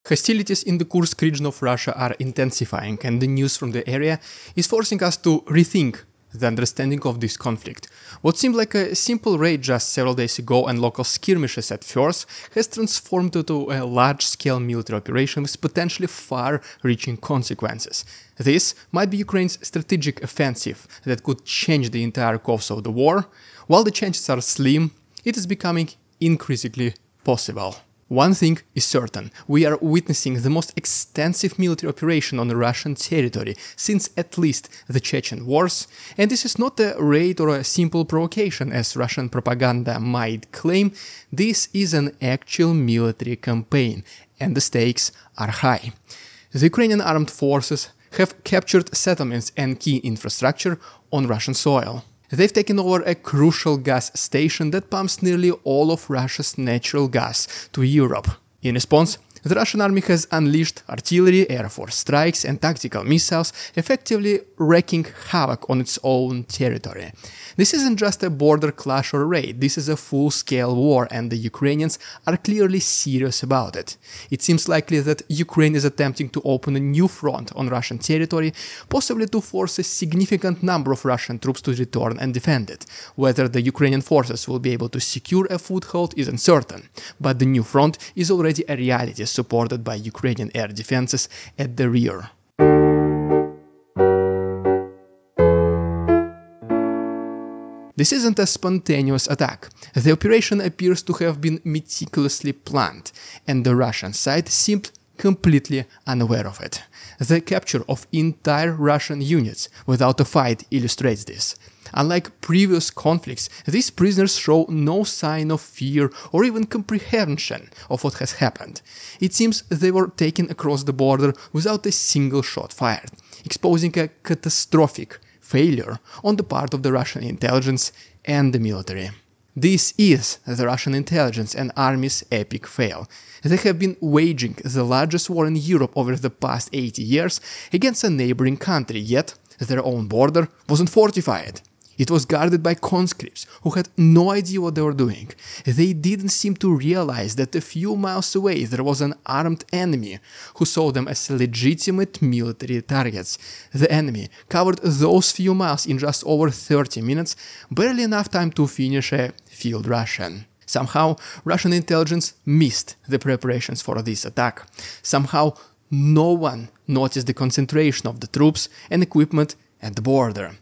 Hostilities in the Kursk region of Russia are intensifying, and the news from the area is forcing us to rethink the understanding of this conflict. What seemed like a simple raid just several days ago and local skirmishes at first has transformed into a large-scale military operation with potentially far-reaching consequences. This might be Ukraine's strategic offensive that could change the entire course of the war. While the chances are slim, it is becoming increasingly possible. One thing is certain, we are witnessing the most extensive military operation on Russian territory since at least the Chechen Wars, and this is not a raid or a simple provocation as Russian propaganda might claim. This is an actual military campaign, and the stakes are high. The Ukrainian armed forces have captured settlements and key infrastructure on Russian soil. They've taken over a crucial gas station that pumps nearly all of Russia's natural gas to Europe. In response, the Russian army has unleashed artillery, air force strikes and tactical missiles, effectively wreaking havoc on its own territory. This isn't just a border clash or raid, this is a full-scale war, and the Ukrainians are clearly serious about it. It seems likely that Ukraine is attempting to open a new front on Russian territory, possibly to force a significant number of Russian troops to return and defend it. Whether the Ukrainian forces will be able to secure a foothold is uncertain, but the new front is already a reality, supported by Ukrainian air defenses at the rear. This isn't a spontaneous attack. The operation appears to have been meticulously planned, and the Russian side seemed completely unaware of it. The capture of entire Russian units without a fight illustrates this. Unlike previous conflicts, these prisoners show no sign of fear or even comprehension of what has happened. It seems they were taken across the border without a single shot fired, exposing a catastrophic failure on the part of the Russian intelligence and the military. This is the Russian intelligence and army's epic fail. They have been waging the largest war in Europe over the past 80 years against a neighboring country, yet their own border wasn't fortified. It was guarded by conscripts who had no idea what they were doing. They didn't seem to realize that a few miles away there was an armed enemy who saw them as legitimate military targets. The enemy covered those few miles in just over 30 minutes, barely enough time to finish a field ration. Somehow, Russian intelligence missed the preparations for this attack. Somehow, no one noticed the concentration of the troops and equipment at the border.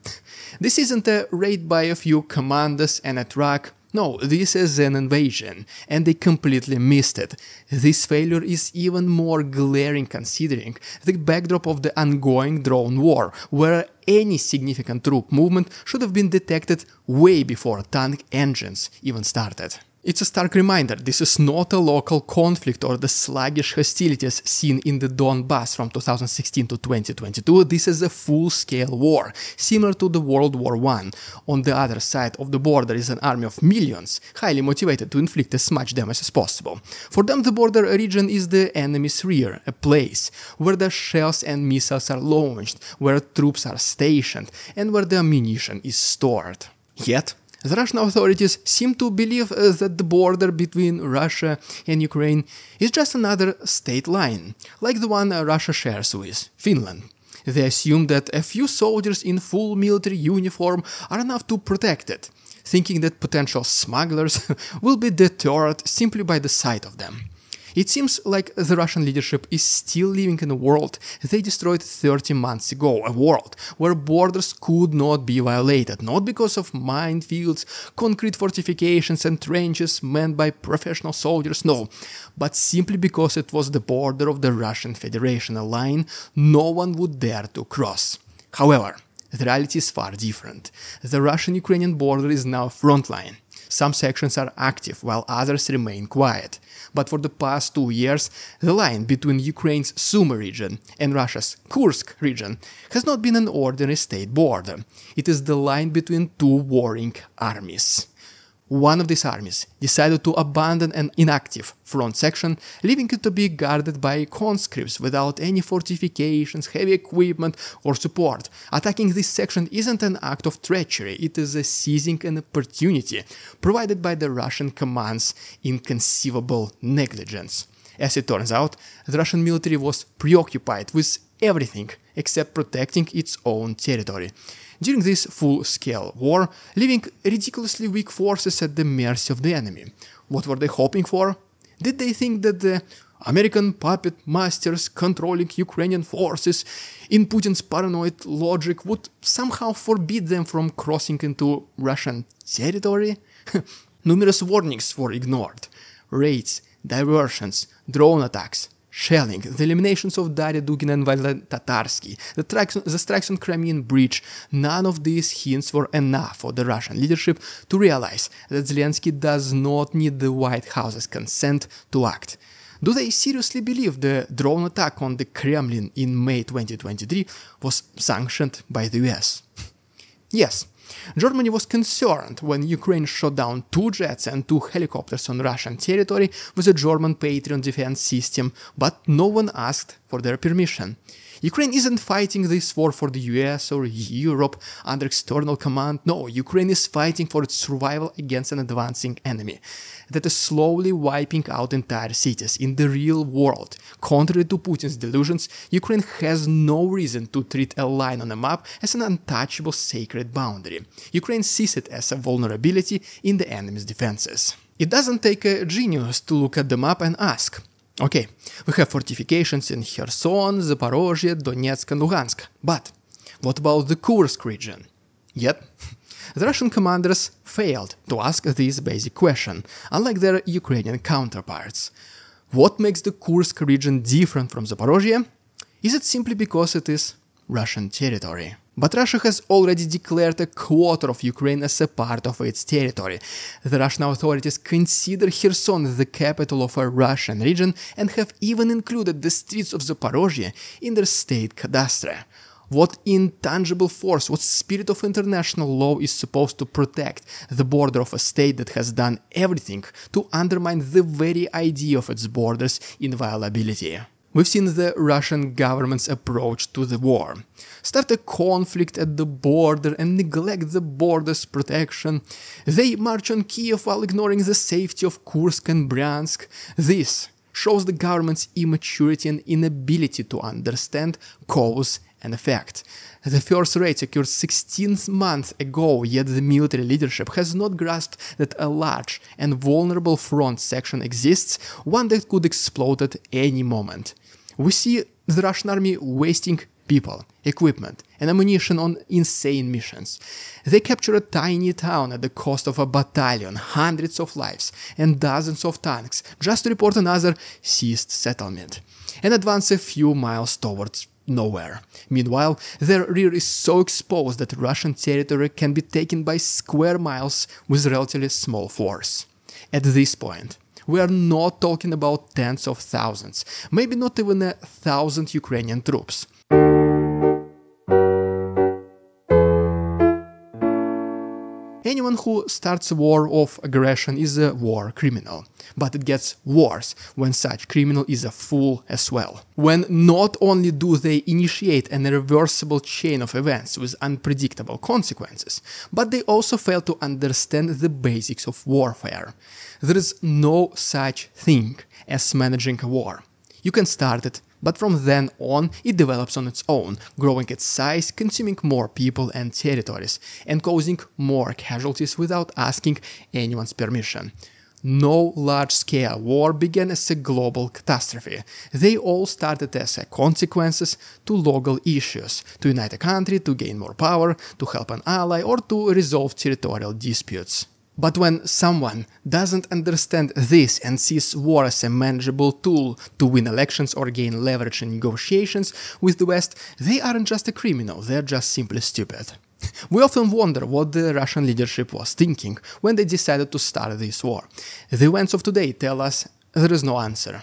This isn't a raid by a few commanders and a truck. No, this is an invasion, and they completely missed it. This failure is even more glaring considering the backdrop of the ongoing drone war, where any significant troop movement should have been detected way before tank engines even started. It's a stark reminder, this is not a local conflict or the sluggish hostilities seen in the Donbass from 2016 to 2022, this is a full-scale war, similar to the World War I. On the other side of the border is an army of millions, highly motivated to inflict as much damage as possible. For them the border region is the enemy's rear, a place where the shells and missiles are launched, where troops are stationed, and where the ammunition is stored. Yet, the Russian authorities seem to believe that the border between Russia and Ukraine is just another state line, like the one Russia shares with Finland. They assume that a few soldiers in full military uniform are enough to protect it, thinking that potential smugglers will be deterred simply by the sight of them. It seems like the Russian leadership is still living in a world they destroyed 30 months ago, a world where borders could not be violated, not because of minefields, concrete fortifications and trenches manned by professional soldiers, no, but simply because it was the border of the Russian Federation, a line no one would dare to cross. However, the reality is far different. The Russian-Ukrainian border is now frontline. Some sections are active, while others remain quiet. But for the past 2 years, the line between Ukraine's Sumy region and Russia's Kursk region has not been an ordinary state border. It is the line between two warring armies. One of these armies decided to abandon an inactive front section, leaving it to be guarded by conscripts without any fortifications, heavy equipment or support. Attacking this section isn't an act of treachery, it is a seizing an opportunity provided by the Russian command's inconceivable negligence. As it turns out, the Russian military was preoccupied with everything except protecting its own territory during this full-scale war, leaving ridiculously weak forces at the mercy of the enemy. What were they hoping for? Did they think that the American puppet masters controlling Ukrainian forces in Putin's paranoid logic would somehow forbid them from crossing into Russian territory? Numerous warnings were ignored. Raids, diversions, drone attacks, shelling, the eliminations of Darya Dugina and Vasil Tatarsky, the strikes on Crimean Bridge, none of these hints were enough for the Russian leadership to realize that Zelensky does not need the White House's consent to act. Do they seriously believe the drone attack on the Kremlin in May 2023 was sanctioned by the US? Yes. Germany was concerned when Ukraine shot down 2 jets and 2 helicopters on Russian territory with a German Patriot defense system, but no one asked for their permission. Ukraine isn't fighting this war for the US or Europe under external command. No, Ukraine is fighting for its survival against an advancing enemy that is slowly wiping out entire cities. In the real world, contrary to Putin's delusions, Ukraine has no reason to treat a line on a map as an untouchable sacred boundary. Ukraine sees it as a vulnerability in the enemy's defenses. It doesn't take a genius to look at the map and ask, okay, we have fortifications in Kherson, Zaporozhye, Donetsk and Luhansk, but what about the Kursk region? Yet, the Russian commanders failed to ask this basic question, unlike their Ukrainian counterparts. What makes the Kursk region different from Zaporozhye? Is it simply because it is Russian territory? But Russia has already declared a quarter of Ukraine as a part of its territory. The Russian authorities consider Kherson the capital of a Russian region and have even included the streets of Zaporozhye in their state cadastre. What intangible force, what spirit of international law is supposed to protect the border of a state that has done everything to undermine the very idea of its borders' inviolability? We've seen the Russian government's approach to the war. Start a conflict at the border and neglect the border's protection. They march on Kiev while ignoring the safety of Kursk and Bryansk. This shows the government's immaturity and inability to understand cause and effect. The first raid occurred 16 months ago, yet the military leadership has not grasped that a large and vulnerable front section exists, one that could explode at any moment. We see the Russian army wasting people, equipment, and ammunition on insane missions. They capture a tiny town at the cost of a battalion, hundreds of lives, and dozens of tanks, just to report another seized settlement, and advance a few miles towards nowhere. Meanwhile, their rear is so exposed that Russian territory can be taken by square miles with relatively small force. At this point, we are not talking about tens of thousands, maybe not even 1,000 Ukrainian troops. Anyone who starts a war of aggression is a war criminal. But it gets worse when such criminal is a fool as well. When not only do they initiate an irreversible chain of events with unpredictable consequences, but they also fail to understand the basics of warfare. There is no such thing as managing a war. You can start it, but from then on it develops on its own, growing its size, consuming more people and territories, and causing more casualties without asking anyone's permission. No large-scale war began as a global catastrophe. They all started as consequences to local issues, to unite a country, to gain more power, to help an ally, or to resolve territorial disputes. But when someone doesn't understand this and sees war as a manageable tool to win elections or gain leverage in negotiations with the West, they aren't just a criminal, they're just simply stupid. We often wonder what the Russian leadership was thinking when they decided to start this war. The events of today tell us there is no answer,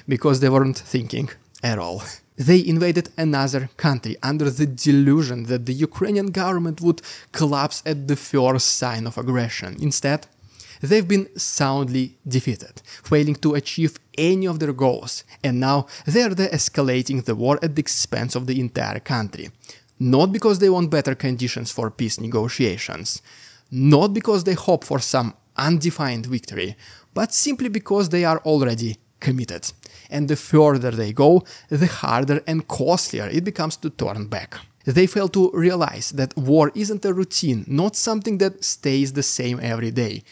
because they weren't thinking at all. They invaded another country under the delusion that the Ukrainian government would collapse at the first sign of aggression. Instead, they've been soundly defeated, failing to achieve any of their goals, and now they're de-escalating the war at the expense of the entire country. Not because they want better conditions for peace negotiations, not because they hope for some undefined victory, but simply because they are already committed. And the further they go, the harder and costlier it becomes to turn back. They fail to realize that war isn't a routine, not something that stays the same every day.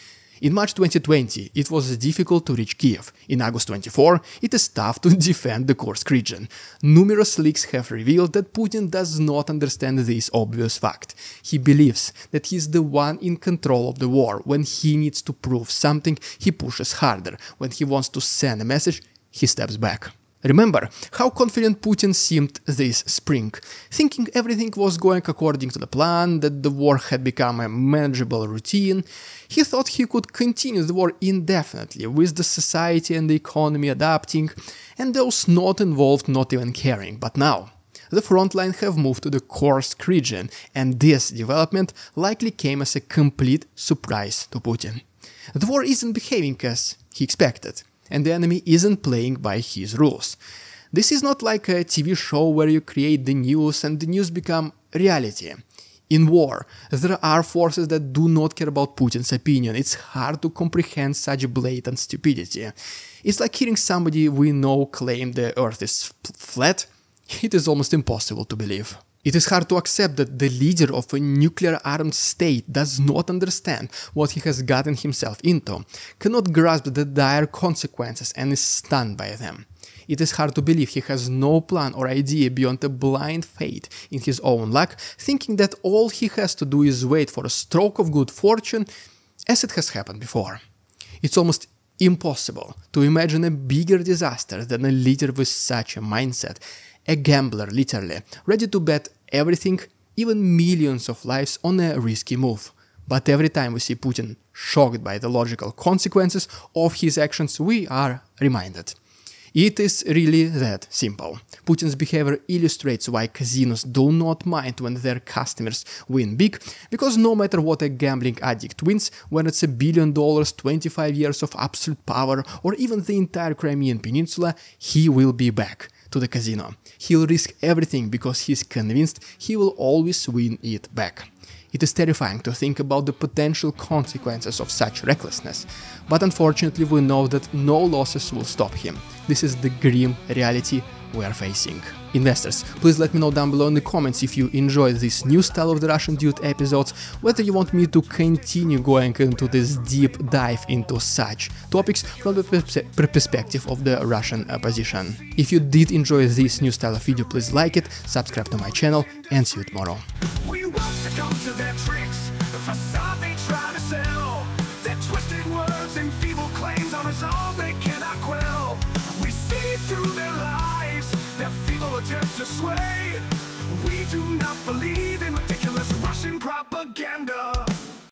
In March 2020, it was difficult to reach Kiev. In August 24, it is tough to defend the Kursk region. Numerous leaks have revealed that Putin does not understand this obvious fact. He believes that he is the one in control of the war. When he needs to prove something, he pushes harder. When he wants to send a message, he steps back. Remember how confident Putin seemed this spring, thinking everything was going according to the plan, that the war had become a manageable routine. He thought he could continue the war indefinitely, with the society and the economy adapting, and those not involved not even caring. But now, the front line have moved to the Kursk region, and this development likely came as a complete surprise to Putin. The war isn't behaving as he expected, and the enemy isn't playing by his rules. This is not like a TV show where you create the news and the news become reality. In war, there are forces that do not care about Putin's opinion. It's hard to comprehend such blatant stupidity. It's like hearing somebody we know claim the earth is flat. It is almost impossible to believe. It is hard to accept that the leader of a nuclear-armed state does not understand what he has gotten himself into, cannot grasp the dire consequences and is stunned by them. It is hard to believe he has no plan or idea beyond a blind faith in his own luck, thinking that all he has to do is wait for a stroke of good fortune, as it has happened before. It's almost impossible to imagine a bigger disaster than a leader with such a mindset. A gambler, literally, ready to bet everything, even millions of lives, on a risky move. But every time we see Putin shocked by the logical consequences of his actions, we are reminded. It is really that simple. Putin's behavior illustrates why casinos do not mind when their customers win big, because no matter what a gambling addict wins, when it's $1 billion, 25 years of absolute power, or even the entire Crimean Peninsula, he will be back to the casino. He'll risk everything because he's convinced he will always win it back. It is terrifying to think about the potential consequences of such recklessness, but unfortunately we know that no losses will stop him. This is the grim reality we are facing. Investors, please let me know down below in the comments if you enjoyed this new style of the Russian Dude episodes, whether you want me to continue going into this deep dive into such topics from the perspective of the Russian opposition. If you did enjoy this new style of video, please like it, subscribe to my channel, and see you tomorrow. We won't succumb to their tricks, the facade they try to sell, their twisted words and feeble claims on us all they cannot quell. We see through their lies, their feeble attempts to sway. We do not believe in ridiculous Russian propaganda.